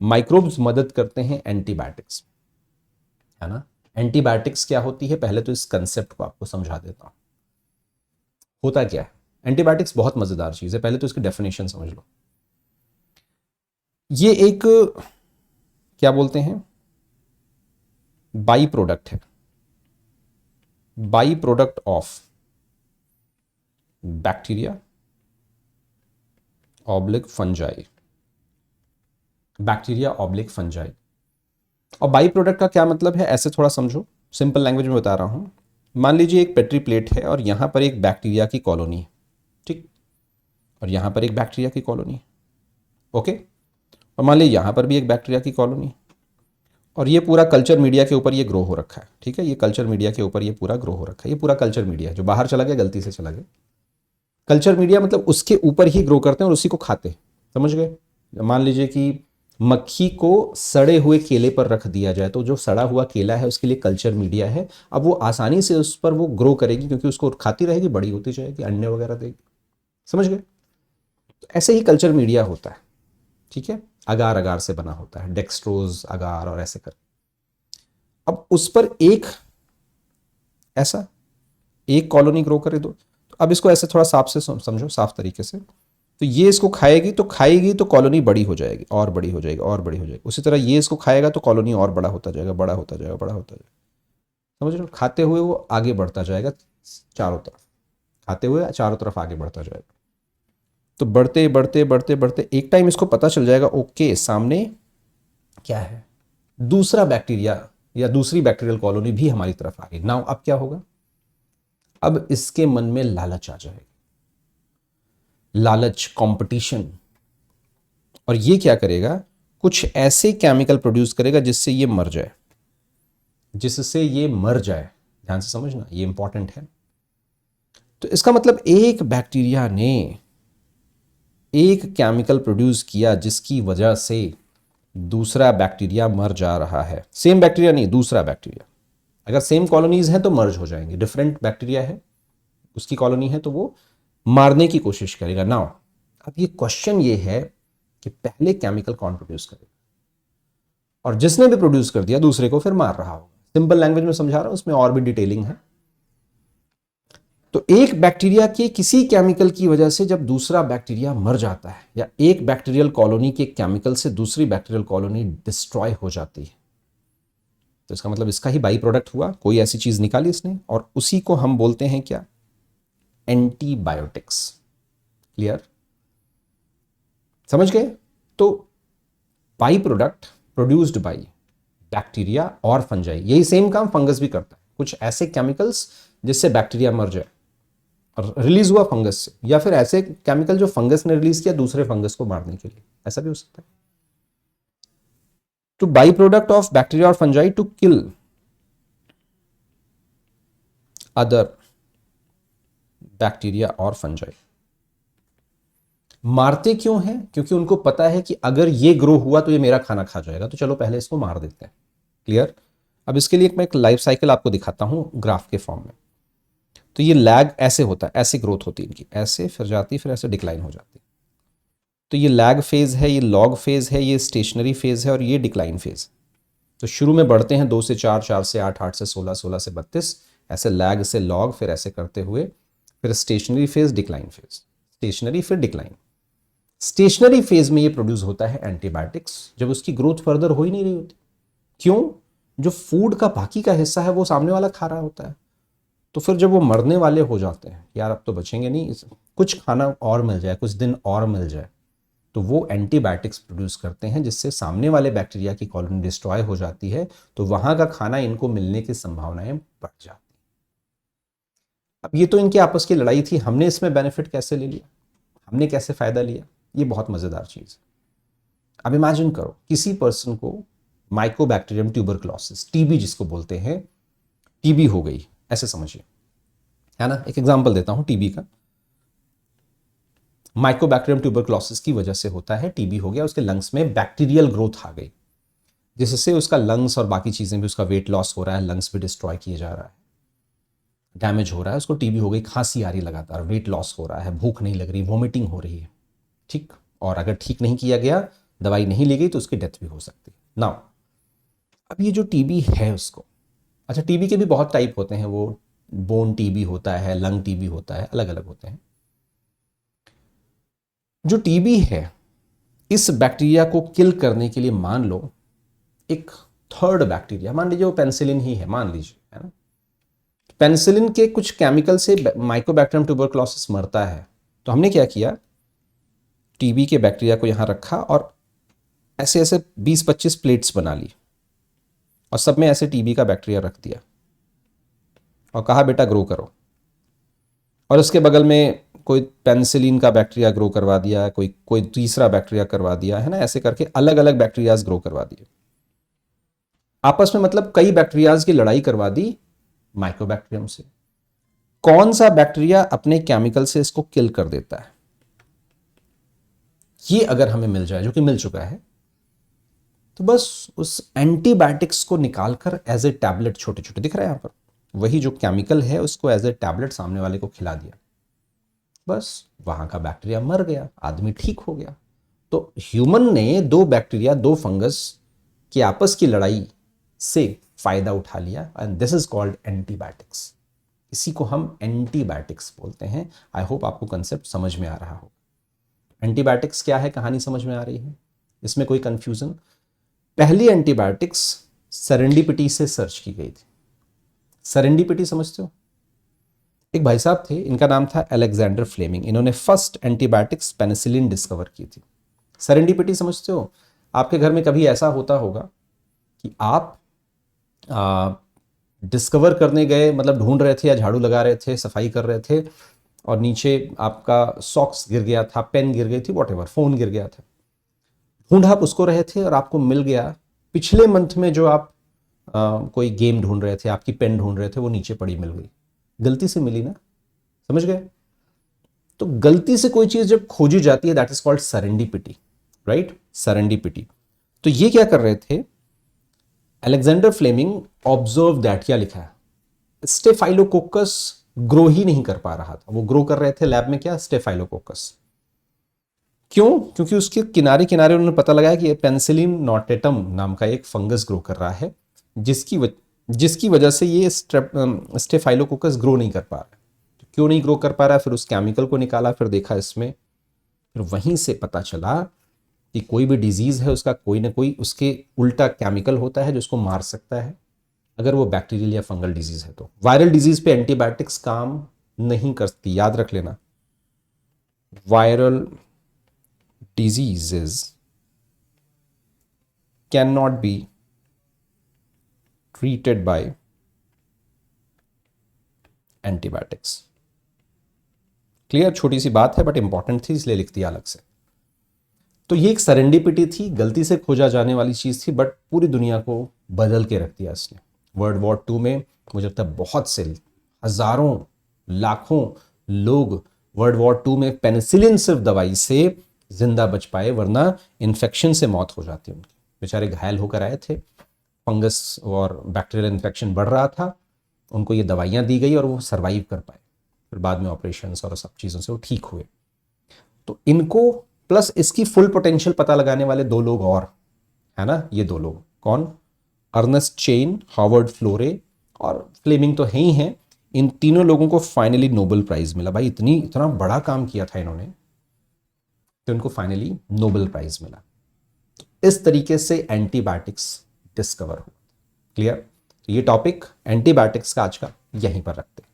Microbes मदद करते हैं एंटीबायोटिक्स, है ना। एंटीबायोटिक्स क्या होती है, पहले तो इस कंसेप्ट को आपको समझा देता हूं। होता क्या है एंटीबायोटिक्स, बहुत मजेदार चीज है, पहले तो इसकी डेफिनेशन समझ लो। ये एक क्या बोलते हैं, बाई प्रोडक्ट है, by product of bacteria oblique fungi, bacteria oblique fungi. और बाई प्रोडक्ट का क्या मतलब है, ऐसे थोड़ा समझो, सिंपल लैंग्वेज में बता रहा हूं। मान लीजिए एक पेट्री प्लेट है और यहां पर एक बैक्टीरिया की कॉलोनी है, ठीक, और यहां पर एक बैक्टीरिया की कॉलोनी है, ओके। और मान लीजिए यहां पर भी एक बैक्टीरिया की कॉलोनी है, और ये पूरा कल्चर मीडिया के ऊपर ये ग्रो हो रखा है, ठीक है, ये कल्चर मीडिया के ऊपर ये पूरा ग्रो हो रखा है, ये पूरा कल्चर मीडिया है, जो बाहर चला गया गलती से चला गया। कल्चर मीडिया मतलब उसके ऊपर ही ग्रो करते हैं और उसी को खाते हैं, समझ गए। मान लीजिए कि मक्खी को सड़े हुए केले पर रख दिया जाए तो जो सड़ा हुआ केला है उसके लिए कल्चर मीडिया है, अब वो आसानी से उस पर वो ग्रो करेगी क्योंकि उसको खाती रहेगी, बड़ी होती जाएगी, अंडे वगैरह देगी, समझ गए। तो ऐसे ही कल्चर मीडिया होता है, ठीक है, अगार अगार से बना होता है, डेक्सट्रोज अगार और ऐसे कर। अब उस पर एक ऐसा एक कॉलोनी ग्रो करे दो, तो अब इसको ऐसे थोड़ा साफ से समझो, साफ तरीके से, तो ये इसको खाएगी तो कॉलोनी बड़ी हो जाएगी और बड़ी हो जाएगी और बड़ी हो जाएगी। उसी तरह ये इसको खाएगा तो कॉलोनी और बड़ा होता जाएगा, बड़ा होता जाएगा, बड़ा होता जाएगा, समझ रहे हो। खाते हुए वो आगे बढ़ता जाएगा चारों तरफ, खाते हुए चारों तरफ आगे बढ़ता जाएगा। तो बढ़ते बढ़ते बढ़ते बढ़ते एक टाइम इसको पता चल जाएगा, ओके सामने क्या है, दूसरा बैक्टीरिया या दूसरी बैक्टीरियल कॉलोनी भी हमारी तरफ आ गई। नाउ अब क्या होगा, अब इसके मन में लालच आ जाएगी, लालच, कंपटीशन। और ये क्या करेगा, कुछ ऐसे केमिकल प्रोड्यूस करेगा जिससे ये मर जाए, जिससे ये मर जाए। ध्यान से समझना, ये इंपॉर्टेंट है। तो इसका मतलब एक बैक्टीरिया ने एक केमिकल प्रोड्यूस किया जिसकी वजह से दूसरा बैक्टीरिया मर जा रहा है। सेम बैक्टीरिया नहीं, दूसरा बैक्टीरिया। अगर सेम कॉलोनीज हैं तो मर्ज हो जाएंगे, डिफरेंट बैक्टीरिया है उसकी कॉलोनी है तो वो मारने की कोशिश करेगा। नाउ अब ये क्वेश्चन ये है कि पहले केमिकल कौन प्रोड्यूस करेगा, और जिसने भी प्रोड्यूस कर दिया दूसरे को फिर मार रहा होगा। सिंपल लैंग्वेज में समझा रहा हूं, उसमें और भी डिटेलिंग है। तो एक बैक्टीरिया के किसी केमिकल की वजह से जब दूसरा बैक्टीरिया मर जाता है, या एक बैक्टीरियल कॉलोनी के केमिकल से दूसरी बैक्टीरियल कॉलोनी डिस्ट्रॉय हो जाती है, तो इसका मतलब इसका ही बाई प्रोडक्ट हुआ, कोई ऐसी चीज निकाली इसने, और उसी को हम बोलते हैं क्या, एंटीबायोटिक्स। क्लियर, समझ गए। तो by product produced by bacteria और फंजाई, यही सेम काम फंगस भी करता है। कुछ ऐसे केमिकल्स जिससे बैक्टीरिया मर जाए और रिलीज हुआ फंगस से, या फिर ऐसे केमिकल जो फंगस ने रिलीज किया दूसरे फंगस को मारने के लिए, ऐसा भी हो सकता है। तो बाई प्रोडक्ट ऑफ बैक्टीरिया और fungi to kill other bacteria और फंजाई। मारते क्यों हैं, क्योंकि उनको पता है कि अगर ये ग्रो हुआ तो ये मेरा खाना खा जाएगा, तो चलो पहले इसको मार देते हैं। क्लियर। अब इसके लिए मैं एक लाइफ साइकिल आपको दिखाता हूं ग्राफ के फॉर्म में। तो ये लैग ऐसे होता है, ऐसे ग्रोथ होती है इनकी, ऐसे फिर जाती, फिर ऐसे डिक्लाइन हो जाती। तो ये लैग फेज है, ये लॉग फेज है, ये स्टेशनरी फेज है, और ये डिक्लाइन फेज। तो शुरू में बढ़ते हैं 2 से 4, 4 से 8, 8 से 16, 16 से 32, ऐसे लैग से लॉग, फिर ऐसे करते हुए फिर stationary phase, decline phase, stationary फिर डिक्लाइन। स्टेशनरी फेज में ये प्रोड्यूस होता है एंटीबायोटिक्स, जब उसकी ग्रोथ फर्दर हो ही नहीं रही होती। क्यों, जो फूड का बाकी का हिस्सा है वो सामने वाला खा रहा होता है। तो फिर जब वो मरने वाले हो जाते हैं, यार अब तो बचेंगे नहीं, कुछ खाना और मिल जाए, कुछ दिन और मिल जाए, तो वो एंटीबायोटिक्स प्रोड्यूस करते हैं जिससे सामने वाले बैक्टीरिया की कॉलोनी डिस्ट्रॉय हो जाती है, तो वहां का खाना इनको मिलने की संभावनाएं बढ़ जाती। अब ये तो इनकी आपस की लड़ाई थी, हमने इसमें बेनिफिट कैसे ले लिया, हमने कैसे फायदा लिया, ये बहुत मजेदार चीज है। अब इमेजिन करो किसी पर्सन को माइकोबैक्टीरियम ट्यूबरकुलोसिस, टीबी जिसको बोलते हैं, टीबी हो गई, ऐसे समझिए, है ना। एक एग्जांपल देता हूं टीबी का। माइकोबैक्टीरियम ट्यूबरकुलोसिस की वजह से होता है, टीबी हो गया, उसके लंग्स में बैक्टीरियल ग्रोथ आ गई, जिससे उसका लंग्स और बाकी चीजें भी, उसका वेट लॉस हो रहा है, लंग्स भी डिस्ट्रॉय किए जा रहा है, डैमेज हो रहा है, उसको टीबी हो गई, खांसी आ रही लगातार, वेट लॉस हो रहा है, भूख नहीं लग रही, वोमिटिंग हो रही है, ठीक। और अगर ठीक नहीं किया गया दवाई नहीं ली गई तो उसकी डेथ भी हो सकती है। नाउ अब ये जो टीबी है उसको, अच्छा टीबी के भी बहुत टाइप होते हैं, वो बोन टीबी होता है, लंग टीबी होता है, अलग अलग होते हैं। जो टीबी है, इस बैक्टीरिया को किल करने के लिए मान लो एक थर्ड बैक्टीरिया, मान लीजिए वो पेनिसिलिन ही है, मान लीजिए, है ना, पेनिसिलिन के कुछ केमिकल से माइकोबैक्टीरियम ट्यूबरकुलोसिस मरता है। तो हमने क्या किया, टीबी के बैक्टीरिया को यहां रखा और ऐसे ऐसे 20-25 प्लेट्स बना ली और सब में ऐसे टीबी का बैक्टीरिया रख दिया और कहा बेटा ग्रो करो। और उसके बगल में कोई पेनिसिलिन का बैक्टीरिया ग्रो करवा दिया, कोई कोई तीसरा बैक्टीरिया करवा दिया, है ना, ऐसे करके अलग अलग बैक्टीरियाज ग्रो करवा दिए आपस में, मतलब कई बैक्टीरियाज की लड़ाई करवा दी माइकोबैक्टीरियम से। कौन सा बैक्टीरिया अपने केमिकल से इसको किल कर देता है, ये अगर हमें मिल जाए, जो कि मिल चुका है, तो बस उस एंटीबायोटिक्स को निकालकर एज ए टैबलेट, छोटे छोटे दिख रहा है यहां पर, वही जो केमिकल है उसको एज ए टैबलेट सामने वाले को खिला दिया, बस वहां का बैक्टीरिया मर गया, आदमी ठीक हो गया। तो ह्यूमन ने दो बैक्टीरिया, दो फंगस की आपस की लड़ाई से फायदा उठा लिया, and this is called antibiotics. इसी को हम एंटीबायोटिक्स बोलते हैं। आई होप आपको कंसेप्ट समझ में आ रहा हो। एंटीबायोटिक्स क्या है, कहानी समझ में आ रही है, इसमें कोई कंफ्यूजन? पहली एंटीबायोटिक्स सेरेंडिपिटी से सर्च की गई थी। सेरेंडिपिटी समझते हो? एक भाई साहब थे, इनका नाम था अलेक्जेंडर फ्लेमिंग, इन्होंने फर्स्ट एंटीबायोटिक्स पेनिसिलिन डिस्कवर की थी। सेरेंडिपिटी समझते हो? आपके घर में कभी ऐसा होता होगा कि आप डिस्कवर करने गए, मतलब ढूंढ रहे थे या झाड़ू लगा रहे थे, सफाई कर रहे थे, और नीचे आपका सॉक्स गिर गया था, पेन गिर गई थी, वॉटेवर, फोन गिर गया था, ढूंढ आप उसको रहे थे और आपको मिल गया। पिछले मंथ में जो आप कोई गेम ढूंढ रहे थे, आपकी पेन ढूंढ रहे थे, वो नीचे पड़ी मिल गई, गलती से मिली ना, समझ गए? तो गलती से कोई चीज जब खोजी जाती है, that is called serendipity, right, serendipity. तो ये क्या कर रहे थे, अलेक्जेंडर फ्लेमिंग ऑब्जर्व दैट, क्या लिखा है, स्टेफाइलोकोकस ग्रो ही नहीं कर पा रहा था, वो ग्रो कर रहे थे लैब में, क्या, स्टेफाइलोकोकस। क्यों? क्योंकि उसके किनारे किनारे उन्होंने पता लगाया कि पेनिसिलिन नोटेटम नाम का एक फंगस ग्रो कर रहा है, जिसकी वजह से ये स्टेफाइलोकोकस ग्रो नहीं कर पा रहा है। तो क्यों नहीं ग्रो कर पा रहा है, फिर उस केमिकल को निकाला, फिर देखा इसमें, फिर वहीं से पता चला कि कोई भी डिजीज है उसका कोई ना कोई उसके उल्टा केमिकल होता है जो उसको मार सकता है, अगर वो बैक्टीरियल या फंगल डिजीज है। तो वायरल डिजीज पे एंटीबायोटिक्स काम नहीं करती, याद रख लेना। Viral diseases cannot be treated by antibiotics। Clear? छोटी सी बात है बट इंपॉर्टेंट थी, इसलिए लिख दिया अलग से। तो ये एक सेरेंडिपिटी थी, गलती से खोजा जाने वाली चीज थी, बट पूरी दुनिया को बदल के रख दिया इसने। वर्ल्ड वॉर 2 में मुझे लगता है बहुत से, हजारों, लाखों लोग वर्ल्ड वॉर 2 में पेनिसिलिन सिर्फ दवाई से जिंदा बच पाए, वरना इन्फेक्शन से मौत हो जाती उनकी। बेचारे घायल होकर आए थे, फंगस और बैक्टीरियल इन्फेक्शन बढ़ रहा था, उनको ये दवाइयाँ दी गई और वो सर्वाइव कर पाए, फिर बाद में ऑपरेशंस और सब चीज़ों से वो ठीक हुए। तो इनको प्लस इसकी फुल पोटेंशियल पता लगाने वाले दो लोग और, है ना, ये दो लोग कौन, अर्नेस्ट चेन, हार्वर्ड फ्लोरे और फ्लेमिंग तो है ही हैं। इन तीनों लोगों को फाइनली नोबेल प्राइज मिला। भाई इतना बड़ा काम किया था इन्होंने, तो इनको फाइनली नोबेल प्राइज मिला। इस तरीके से एंटीबायोटिक्स डिस्कवर हुआ। क्लियर? तो ये टॉपिक एंटीबायोटिक्स का आज का यहीं पर रखते हैं।